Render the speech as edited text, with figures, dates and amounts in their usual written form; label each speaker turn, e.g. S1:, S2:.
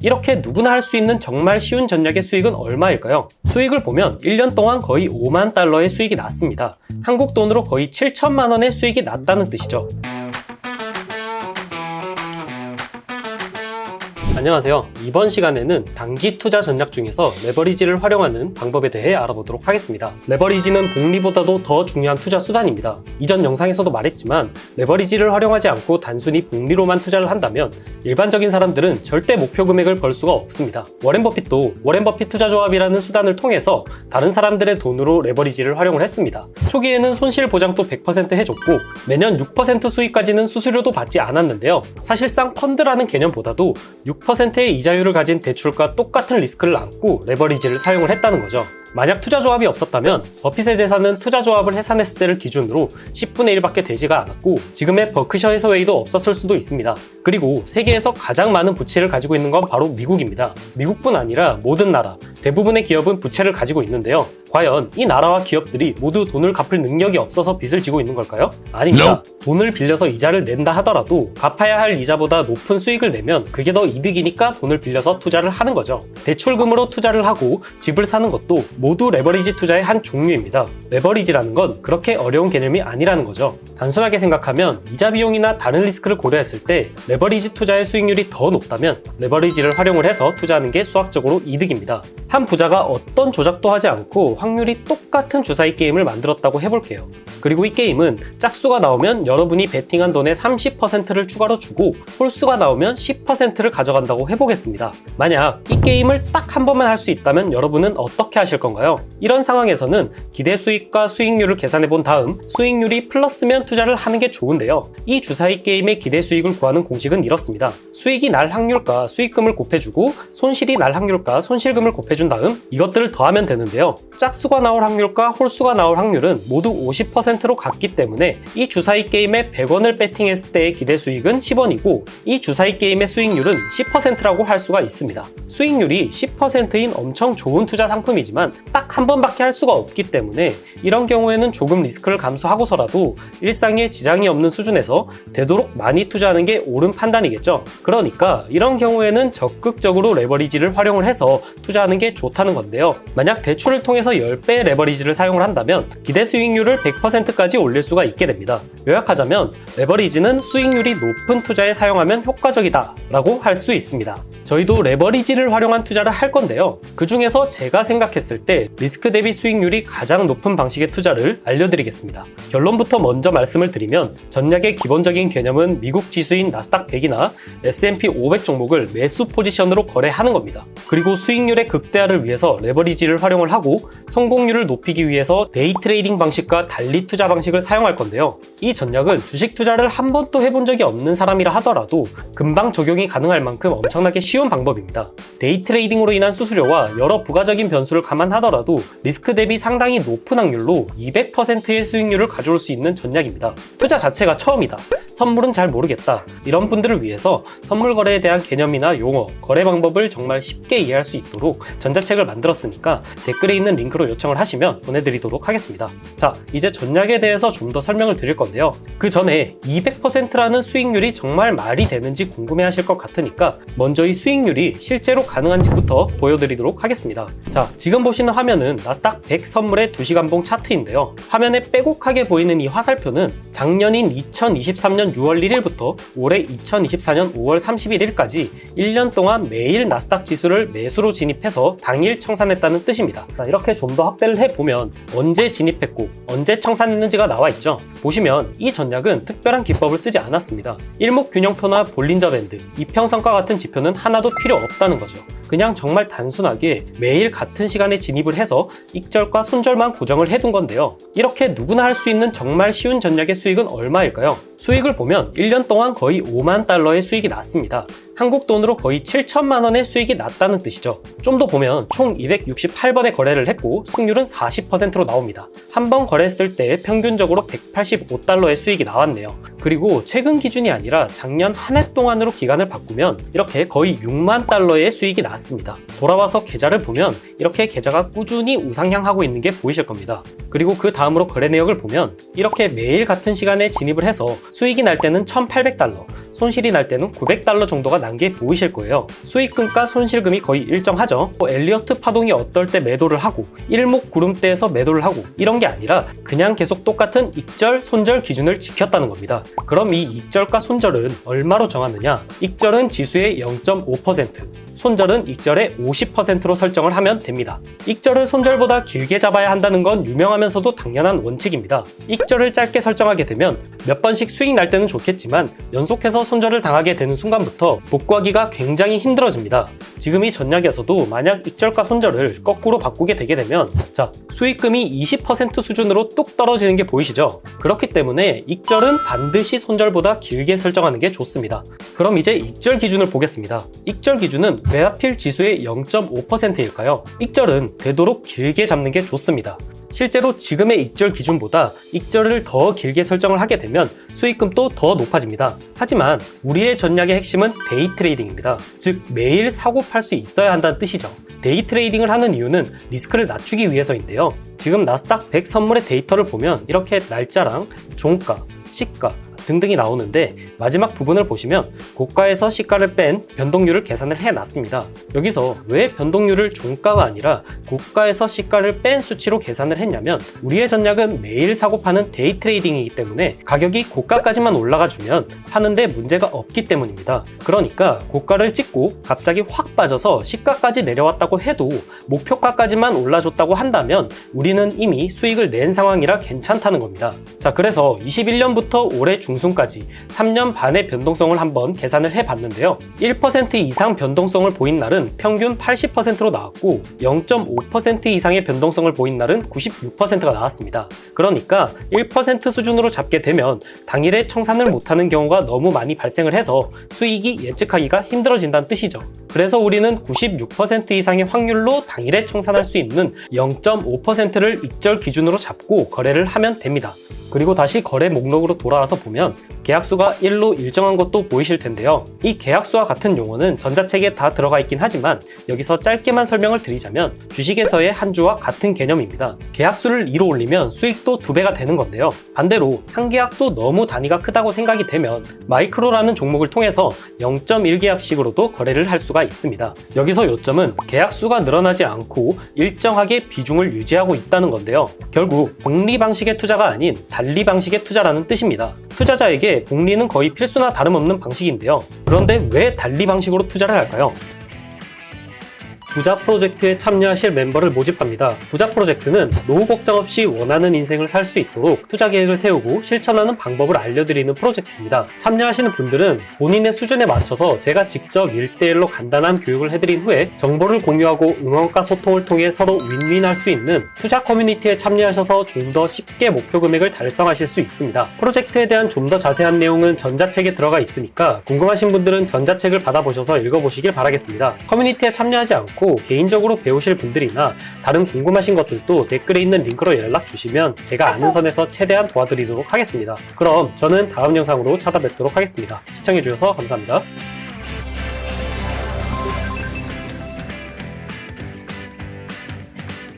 S1: 이렇게 누구나 할 수 있는 정말 쉬운 전략의 수익은 얼마일까요? 수익을 보면 1년 동안 거의 5만 달러의 수익이 났습니다. 한국 돈으로 거의 7천만 원의 수익이 났다는 뜻이죠. 안녕하세요. 이번 시간에는 단기 투자 전략 중에서 레버리지를 활용하는 방법에 대해 알아보도록 하겠습니다. 레버리지는 복리보다도 더 중요한 투자 수단입니다. 이전 영상에서도 말했지만 레버리지를 활용하지 않고 단순히 복리로만 투자를 한다면 일반적인 사람들은 절대 목표 금액을 벌 수가 없습니다. 워렌 버핏도 워렌 버핏 투자 조합이라는 수단을 통해서 다른 사람들의 돈으로 레버리지를 활용을 했습니다. 초기에는 손실 보장도 100% 해줬고 매년 6% 수익까지는 수수료도 받지 않았는데요. 사실상 펀드라는 개념보다도 6%의 이자율을 가진 대출과 똑같은 리스크를 안고 레버리지를 사용을 했다는 거죠. 만약 투자조합이 없었다면 버핏의 재산은 투자조합을 해산했을 때를 기준으로 10분의 1밖에 되지가 않았고 지금의 버크셔 해서웨이도 없었을 수도 있습니다. 그리고 세계에서 가장 많은 부채를 가지고 있는 건 바로 미국입니다. 미국뿐 아니라 모든 나라, 대부분의 기업은 부채를 가지고 있는데요. 과연 이 나라와 기업들이 모두 돈을 갚을 능력이 없어서 빚을 지고 있는 걸까요? 아닙니다. 돈을 빌려서 이자를 낸다 하더라도 갚아야 할 이자보다 높은 수익을 내면 그게 더 이득이니까 돈을 빌려서 투자를 하는 거죠. 대출금으로 투자를 하고 집을 사는 것도 모두 레버리지 투자의 한 종류입니다. 레버리지라는 건 그렇게 어려운 개념이 아니라는 거죠. 단순하게 생각하면 이자 비용이나 다른 리스크를 고려했을 때 레버리지 투자의 수익률이 더 높다면 레버리지를 활용을 해서 투자하는 게 수학적으로 이득입니다. 한 부자가 어떤 조작도 하지 않고 확률이 똑같은 주사위 게임을 만들었다고 해볼게요. 그리고 이 게임은 짝수가 나오면 여러분이 베팅한 돈의 30%를 추가로 주고 홀수가 나오면 10%를 가져간다고 해보겠습니다. 만약 이 게임을 딱 한 번만 할 수 있다면 여러분은 어떻게 하실 건가요? 이런 상황에서는 기대 수익과 수익률을 계산해 본 다음 수익률이 플러스면 투자를 하는 게 좋은데요. 이 주사위 게임의 기대 수익을 구하는 공식은 이렇습니다. 수익이 날 확률과 수익금을 곱해주고 손실이 날 확률과 손실금을 곱해준 다음 이것들을 더하면 되는데요. 짝수가 나올 확률과 홀수가 나올 확률은 모두 50%로 같기 때문에 이 주사위 게임에 100원을 배팅했을 때의 기대 수익은 10원이고 이 주사위 게임의 수익률은 10%라고 할 수가 있습니다. 수익률이 10%인 엄청 좋은 투자 상품이지만 딱 한 번밖에 할 수가 없기 때문에 이런 경우에는 조금 리스크를 감수하고서라도 일상에 지장이 없는 수준에서 되도록 많이 투자하는 게 옳은 판단이겠죠. 그러니까 이런 경우에는 적극적으로 레버리지를 활용을 해서 투자하는 게 좋다는 건데요. 만약 대출을 통해서 10배의 레버리지를 사용을 한다면 기대 수익률을 100%까지 올릴 수가 있게 됩니다. 요약하자면 레버리지는 수익률이 높은 투자에 사용하면 효과적이다 라고 할 수 있습니다. 저희도 레버리지를 활용한 투자를 할 건데요. 그 중에서 제가 생각했을 때 리스크 대비 수익률이 가장 높은 방식의 투자를 알려드리겠습니다. 결론부터 먼저 말씀을 드리면 전략의 기본적인 개념은 미국 지수인 나스닥 100이나 S&P 500 종목을 매수 포지션으로 거래하는 겁니다. 그리고 수익률의 극대화를 위해서 레버리지를 활용을 하고 성공률을 높이기 위해서 데이 트레이딩 방식과 달리 투자 방식을 사용할 건데요. 이 전략은 주식 투자를 한 번도 해본 적이 없는 사람이라 하더라도 금방 적용이 가능할 만큼 엄청나게 쉬운 방법입니다. 데이 트레이딩으로 인한 수수료와 여러 부가적인 변수를 감안하더라도 리스크 대비 상당히 높은 확률로 200%의 수익률을 가져올 수 있는 전략입니다. 투자 자체가 처음이다. 선물은 잘 모르겠다. 이런 분들을 위해서 선물 거래에 대한 개념이나 용어, 거래 방법을 정말 쉽게 이해할 수 있도록 전자책을 만들었으니까 댓글에 있는 링크로 요청을 하시면 보내드리도록 하겠습니다. 자, 이제 전략에 대해서 좀 더 설명을 드릴 건데요. 그 전에 200%라는 수익률이 정말 말이 되는지 궁금해하실 것 같으니까 먼저 이 수익률이 실제로 가능한지부터 보여드리도록 하겠습니다. 자, 지금 보시는 화면은 나스닥 100 선물의 2시간봉 차트인데요. 화면에 빼곡하게 보이는 이 화살표는 작년인 2023년 6월 1일부터 올해 2024년 5월 31일까지 1년 동안 매일 나스닥 지수를 매수로 진입해서 당일 청산했다는 뜻입니다. 자, 이렇게 좀 더 확대를 해보면 언제 진입했고 언제 청산했는지가 나와 있죠. 보시면 이 전략은 특별한 기법을 쓰지 않았습니다. 일목균형표나 볼린저 밴드, 이평선과 같은 지표는 하나도 필요 없다는 거죠. 그냥 정말 단순하게 매일 같은 시간에 진입을 해서 익절과 손절만 고정을 해둔 건데요. 이렇게 누구나 할 수 있는 정말 쉬운 전략의 수익은 얼마일까요? 수익을 보면 1년 동안 거의 5만 달러의 수익이 났습니다. 한국 돈으로 거의 7천만 원의 수익이 났다는 뜻이죠. 좀 더 보면 총 268번의 거래를 했고 승률은 40%로 나옵니다. 한 번 거래했을 때 평균적으로 185달러의 수익이 나왔네요. 그리고 최근 기준이 아니라 작년 한 해 동안으로 기간을 바꾸면 이렇게 거의 6만 달러의 수익이 났습니다. 돌아와서 계좌를 보면 이렇게 계좌가 꾸준히 우상향하고 있는 게 보이실 겁니다. 그리고 그 다음으로 거래 내역을 보면 이렇게 매일 같은 시간에 진입을 해서 수익이 날 때는 1,800달러, 손실이 날 때는 $900 정도가 난 게 보이실 거예요. 수익금과 손실금이 거의 일정하죠. 엘리어트 파동이 어떨 때 매도를 하고 일목구름대에서 매도를 하고 이런 게 아니라 그냥 계속 똑같은 익절, 손절 기준을 지켰다는 겁니다. 그럼 이 익절과 손절은 얼마로 정하느냐? 익절은 지수의 0.5%, 손절은 익절의 50%로 설정을 하면 됩니다. 익절을 손절보다 길게 잡아야 한다는 건 유명하면서도 당연한 원칙입니다. 익절을 짧게 설정하게 되면 몇 번씩 수익 날 때는 좋겠지만 연속해서 손절을 당하게 되는 순간부터 복구하기가 굉장히 힘들어집니다. 지금 이 전략에서도 만약 익절과 손절을 거꾸로 바꾸게 되게 되면 수익금이 20% 수준으로 뚝 떨어지는 게 보이시죠? 그렇기 때문에 익절은 반드시 손절보다 길게 설정하는 게 좋습니다. 그럼 이제 익절 기준을 보겠습니다. 익절 기준은 왜 하필 지수의 0.5%일까요? 익절은 되도록 길게 잡는 게 좋습니다. 실제로 지금의 익절 기준보다 익절을 더 길게 설정을 하게 되면 수익금도 더 높아집니다. 하지만 우리의 전략의 핵심은 데이 트레이딩입니다. 즉 매일 사고 팔 수 있어야 한다는 뜻이죠. 데이 트레이딩을 하는 이유는 리스크를 낮추기 위해서인데요. 지금 나스닥 100 선물의 데이터를 보면 이렇게 날짜랑 종가, 시가 등등이 나오는데 마지막 부분을 보시면 고가에서 시가를 뺀 변동률을 계산을 해놨습니다. 여기서 왜 변동률을 종가가 아니라 고가에서 시가를 뺀 수치로 계산을 했냐면 우리의 전략은 매일 사고 파는 데이 트레이딩이기 때문에 가격이 고가까지만 올라가주면 파는데 문제가 없기 때문입니다. 그러니까 고가를 찍고 갑자기 확 빠져서 시가까지 내려왔다고 해도 목표가까지만 올라줬다고 한다면 우리는 이미 수익을 낸 상황이라 괜찮다는 겁니다. 자, 그래서 21년부터 올해 중순까지 3년 반의 변동성을 한번 계산을 해봤는데요. 1% 이상 변동성을 보인 날은 평균 80%로 나왔고 0.5% 이상의 변동성을 보인 날은 96%가 나왔습니다. 그러니까 1% 수준으로 잡게 되면 당일에 청산을 못하는 경우가 너무 많이 발생을 해서 수익이 예측하기가 힘들어진다는 뜻이죠. 그래서 우리는 96% 이상의 확률로 당일에 청산할 수 있는 0.5%를 익절 기준으로 잡고 거래를 하면 됩니다. 그리고 다시 거래 목록으로 돌아와서 보면 계약수가 1로 일정한 것도 보이실 텐데요. 이 계약수와 같은 용어는 전자책에 다 들어가 있긴 하지만 여기서 짧게만 설명을 드리자면 주식에서의 한 주와 같은 개념입니다. 계약수를 2로 올리면 수익도 2배가 되는 건데요. 반대로 한 계약도 너무 단위가 크다고 생각이 되면 마이크로라는 종목을 통해서 0.1계약식으로도 거래를 할 수가 있습니다. 여기서 요점은 계약수가 늘어나지 않고 일정하게 비중을 유지하고 있다는 건데요. 결국 복리 방식의 투자가 아닌 달리 방식의 투자라는 뜻입니다. 투자자에게 복리는 거의 필수나 다름없는 방식인데요. 그런데 왜 달리 방식으로 투자를 할까요? 부자 프로젝트에 참여하실 멤버를 모집합니다. 부자 프로젝트는 노후 걱정 없이 원하는 인생을 살 수 있도록 투자 계획을 세우고 실천하는 방법을 알려드리는 프로젝트입니다. 참여하시는 분들은 본인의 수준에 맞춰서 제가 직접 1대1로 간단한 교육을 해드린 후에 정보를 공유하고 응원과 소통을 통해 서로 윈윈할 수 있는 투자 커뮤니티에 참여하셔서 좀 더 쉽게 목표 금액을 달성하실 수 있습니다. 프로젝트에 대한 좀 더 자세한 내용은 전자책에 들어가 있으니까 궁금하신 분들은 전자책을 받아보셔서 읽어보시길 바라겠습니다. 커뮤니티에 참여하지 않고 개인적으로 배우실 분들이나 다른 궁금하신 것들도 댓글에 있는 링크로 연락 주시면 제가 아는 선에서 최대한 도와드리도록 하겠습니다. 그럼 저는 다음 영상으로 찾아뵙도록 하겠습니다. 시청해주셔서 감사합니다.